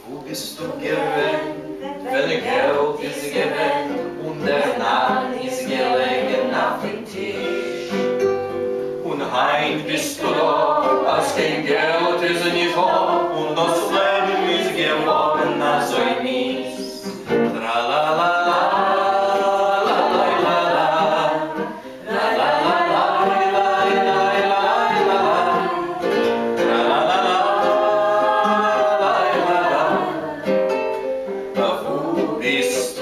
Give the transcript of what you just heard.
Wo bist du gewesen, wenn Geld ist gewesen und der Name ist gelegen auf dem Tisch? Und heim bist du da, als kein Geld ist nicht da und das Leben ist geworden so mies. Tra-la-la-la. Bist